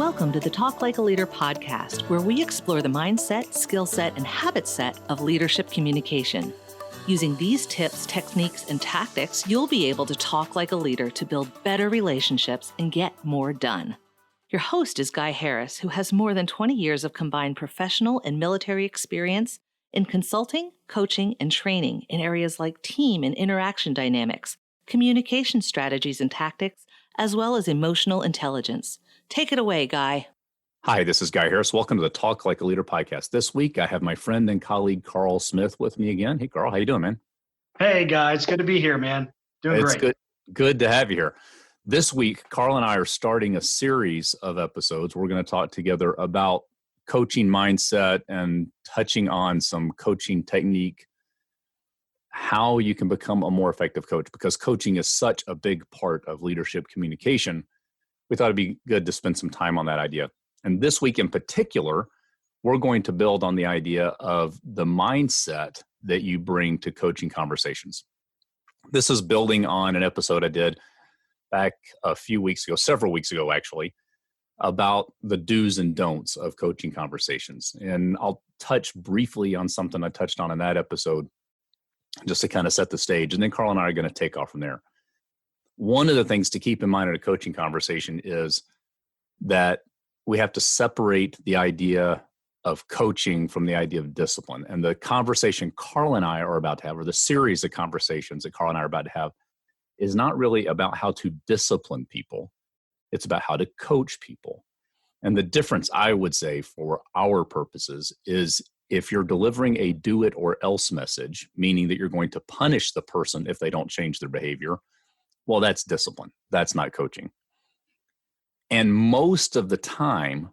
Welcome to the Talk Like a Leader podcast, where we explore the mindset, skill set, and habit set of leadership communication. Using these tips, techniques, and tactics, you'll be able to talk like a leader to build better relationships and get more done. Your host is Guy Harris, who has more than 20 years of combined professional and military experience in consulting, coaching, and training in areas like team and interaction dynamics, communication strategies and tactics, as well as emotional intelligence. Take it away, Guy. Hi, this is Guy Harris. Welcome to the Talk Like a Leader podcast. This week, I have my friend and colleague, Carl Smith, with me again. Hey, Carl, how you doing, man? Hey, guys. Good to be here, man. Doing great. It's good to have you here. This week, Carl and I are starting a series of episodes. We're going to talk together about coaching mindset and touching on some coaching technique, how you can become a more effective coach, because coaching is such a big part of leadership communication. We thought it'd be good to spend some time on that idea. And this week in particular, we're going to build on the idea of the mindset that you bring to coaching conversations. This is building on an episode I did back a few weeks ago, several weeks ago actually, about the do's and don'ts of coaching conversations. And I'll touch briefly on something I touched on in that episode just to kind of set the stage. And then Carl and I are going to take off from there. One of the things to keep in mind in a coaching conversation is that we have to separate the idea of coaching from the idea of discipline. And the conversation Carl and I are about to have, or the series of conversations that Carl and I are about to have, is not really about how to discipline people. It's about how to coach people. And the difference, I would say, for our purposes is if you're delivering a do it or else message, meaning that you're going to punish the person if they don't change their behavior, well, that's discipline. That's not coaching. And most of the time,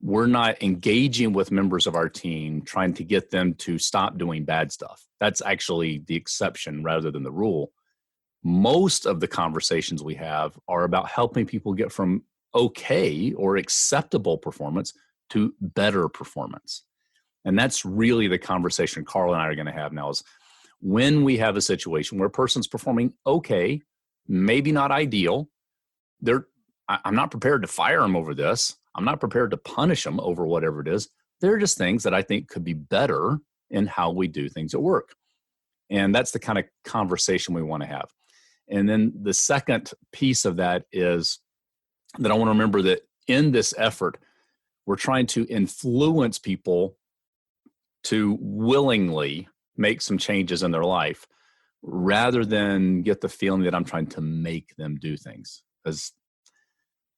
we're not engaging with members of our team, trying to get them to stop doing bad stuff. That's actually the exception rather than the rule. Most of the conversations we have are about helping people get from okay or acceptable performance to better performance. And that's really the conversation Carl and I are going to have now, is when we have a situation where a person's performing okay, maybe not ideal, I'm not prepared to fire them over this. I'm not prepared to punish them over whatever it is. They're just things that I think could be better in how we do things at work. And that's the kind of conversation we want to have. And then the second piece of that is that I want to remember that in this effort, we're trying to influence people to willingly make some changes in their life rather than get the feeling that I'm trying to make them do things. Because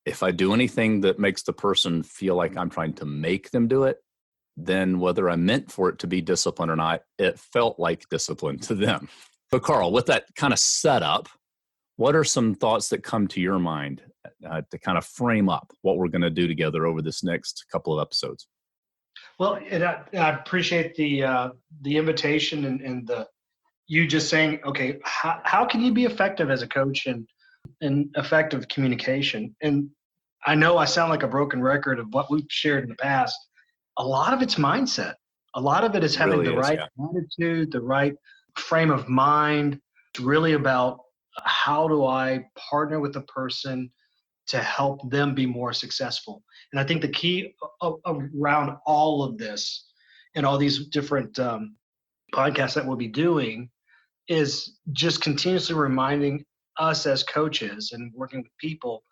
if I do anything that makes the person feel like I'm trying to make them do it, then whether I meant for it to be discipline or not, it felt like discipline to them. So Carl, with that kind of setup, what are some thoughts that come to your mind to kind of frame up what we're going to do together over this next couple of episodes? Well, I appreciate the invitation and you just saying, okay, how can you be effective as a coach and effective communication? And I know I sound like a broken record of what we've shared in the past. A lot of it's mindset. A lot of it is having the right attitude, the right frame of mind. It's really about how do I partner with the person to help them be more successful. And I think the key around all of this and all these different podcasts that we'll be doing is just continuously reminding us as coaches and working with people,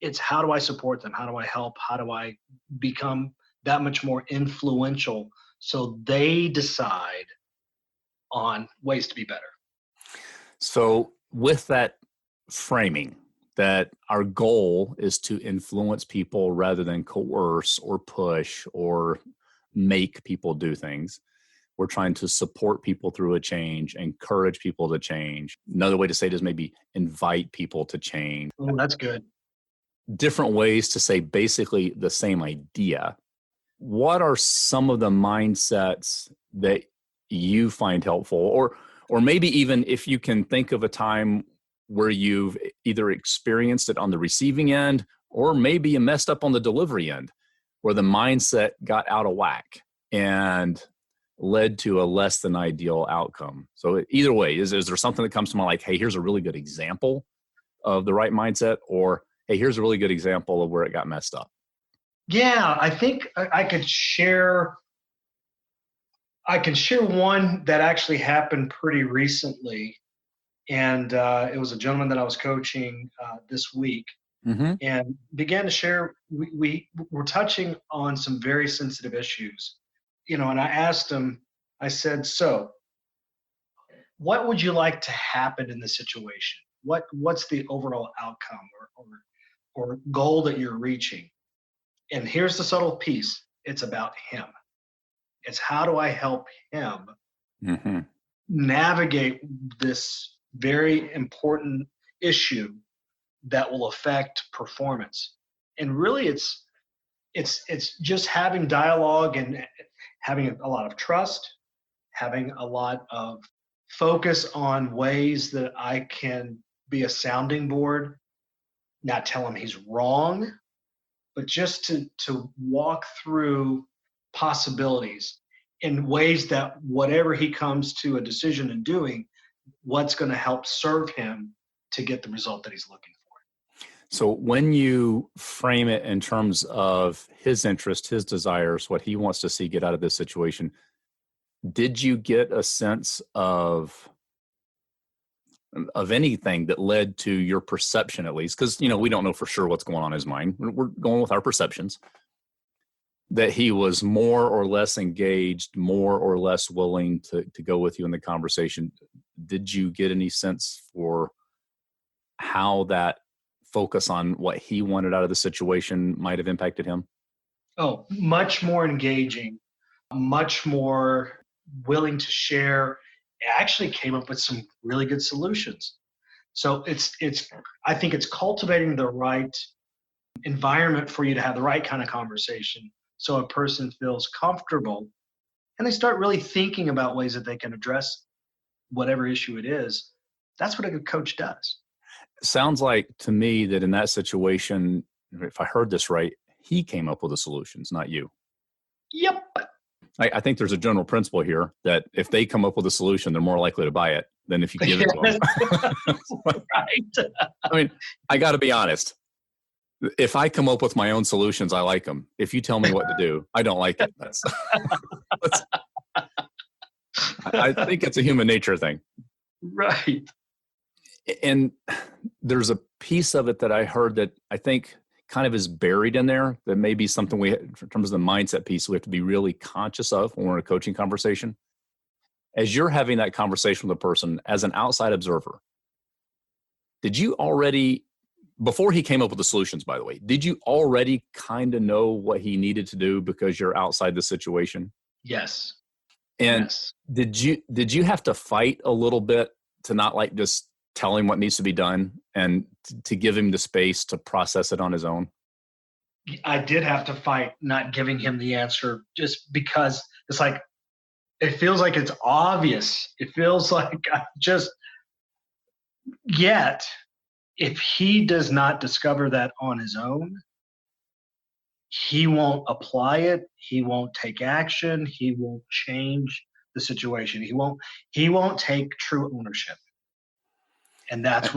it's how do I support them? How do I help? How do I become that much more influential so they decide on ways to be better? So with that framing, that our goal is to influence people rather than coerce or push or make people do things. We're trying to support people through a change, encourage people to change. Another way to say it is maybe invite people to change. Oh, that's good. Different ways to say basically the same idea. What are some of the mindsets that you find helpful? Or maybe even if you can think of a time where you've either experienced it on the receiving end, or maybe you messed up on the delivery end, where the mindset got out of whack and led to a less than ideal outcome. So either way, is there something that comes to mind like, hey, here's a really good example of the right mindset, or hey, here's a really good example of where it got messed up? Yeah, I think I could share. I can share one that actually happened pretty recently, and it was a gentleman that I was coaching this week, Mm-hmm. and began to share. We were touching on some very sensitive issues, and I asked him. I said, "So, what would you like to happen in the situation? What's the overall outcome or goal that you're reaching?" And here's the subtle piece: it's about him. It's how do I help him Mm-hmm. navigate this very important issue that will affect performance. And really, it's just having dialogue and having a lot of trust, having a lot of focus on ways that I can be a sounding board, not tell him he's wrong, but just to walk through possibilities in ways that whatever he comes to a decision in doing, what's going to help serve him to get the result that he's looking for. So when you frame it in terms of his interest, his desires, what he wants to see get out of this situation, did you get a sense of anything that led to your perception, at least? Because, we don't know for sure what's going on in his mind. We're going with our perceptions. That he was more or less engaged, more or less willing to go with you in the conversation. Did you get any sense for how that focus on what he wanted out of the situation might have impacted him? Oh, much more engaging, much more willing to share. Actually came up with some really good solutions. So I think it's cultivating the right environment for you to have the right kind of conversation so a person feels comfortable and they start really thinking about ways that they can address whatever issue it is. That's what a good coach does. Sounds like to me that in that situation, if I heard this right, he came up with the solutions, not you. Yep. I think there's a general principle here that if they come up with a solution, they're more likely to buy it than if you give it to them. Right. I mean, I got to be honest. If I come up with my own solutions, I like them. If you tell me what to do, I don't like it. I think it's a human nature thing. Right. And there's a piece of it that I heard that I think kind of is buried in there that may be something we, in terms of the mindset piece, we have to be really conscious of when we're in a coaching conversation. As you're having that conversation with a person as an outside observer, did you already, before he came up with the solutions, by the way, did you already kind of know what he needed to do because you're outside the situation? Yes. And yes. Did you have to fight a little bit to not like just tell him what needs to be done and to give him the space to process it on his own? I did have to fight not giving him the answer just because it's like, it feels like it's obvious. It feels like yet, if he does not discover that on his own, he won't apply it. He won't take action. He won't change the situation. He won't take true ownership. And that's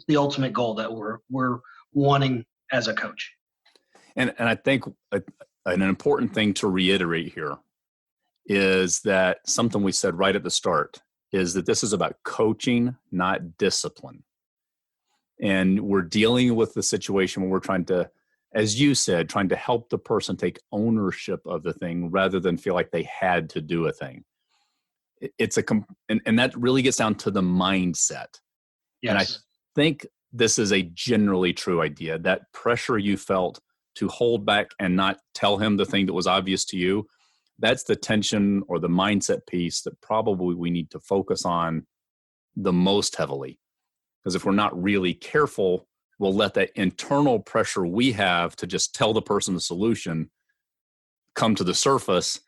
the ultimate goal that we're wanting as a coach. And I think an important thing to reiterate here is that something we said right at the start is that this is about coaching, not discipline. And we're dealing with the situation where we're trying to, as you said, trying to help the person take ownership of the thing rather than feel like they had to do a thing. And that really gets down to the mindset. Yes. And I think this is a generally true idea. That pressure you felt to hold back and not tell him the thing that was obvious to you, that's the tension or the mindset piece that probably we need to focus on the most heavily. Because if we're not really careful, we'll let that internal pressure we have to just tell the person the solution come to the surface,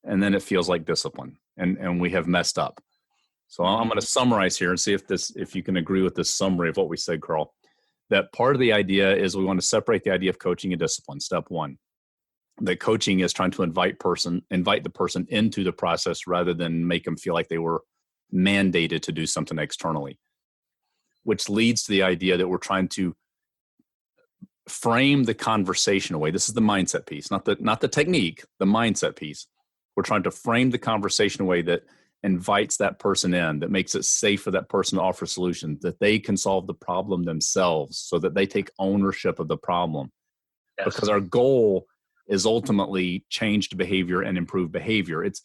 and then it feels like discipline, and we have messed up. So I'm going to summarize here and see if you can agree with this summary of what we said, Carl. That part of the idea is we want to separate the idea of coaching and discipline. Step one, that coaching is trying to invite the person into the process rather than make them feel like they were mandated to do something externally, which leads to the idea that we're trying to frame the conversation away. This is the mindset piece, not the technique, the mindset piece. We're trying to frame the conversation away that invites that person in, that makes it safe for that person to offer solutions, that they can solve the problem themselves so that they take ownership of the problem. Yes. Because our goal is ultimately changed behavior and improved behavior. It's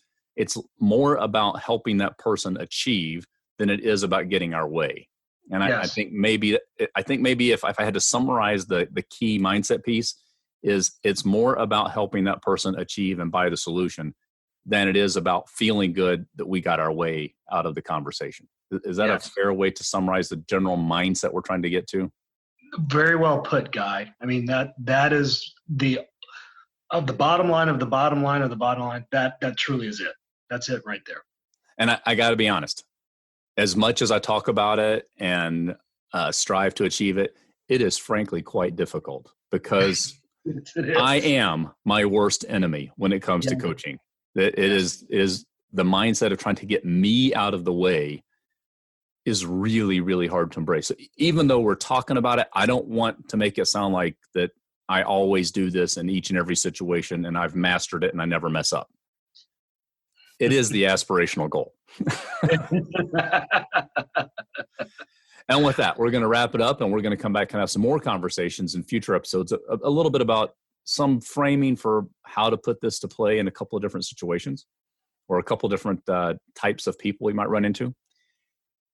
more about helping that person achieve than it is about getting our way. And yes. I think maybe if I had to summarize the key mindset piece, is it's more about helping that person achieve and buy the solution than it is about feeling good that we got our way out of the conversation. Is that yes. a fair way to summarize the general mindset we're trying to get to? Very well put, Guy. I mean, that is the bottom line of the bottom line of the bottom line. That truly is it. That's it right there. And I got to be honest, as much as I talk about it and strive to achieve it, it is frankly quite difficult because I am my worst enemy when it comes to coaching. It is the mindset of trying to get me out of the way is really, really hard to embrace. So even though we're talking about it, I don't want to make it sound like that I always do this in each and every situation and I've mastered it and I never mess up. It is the aspirational goal. And with that, we're going to wrap it up and we're going to come back and have some more conversations in future episodes, a little bit about some framing for how to put this to play in a couple of different situations or a couple of different types of people you might run into.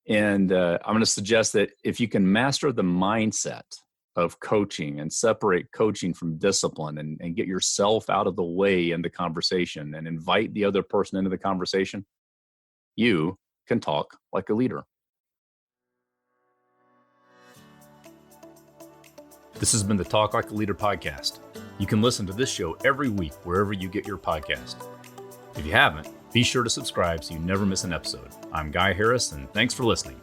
And I'm going to suggest that if you can master the mindset of coaching and separate coaching from discipline and get yourself out of the way in the conversation and invite the other person into the conversation, you can talk like a leader. This has been the Talk Like a Leader podcast. You can listen to this show every week wherever you get your podcast. If you haven't, be sure to subscribe so you never miss an episode. I'm Guy Harris, and thanks for listening.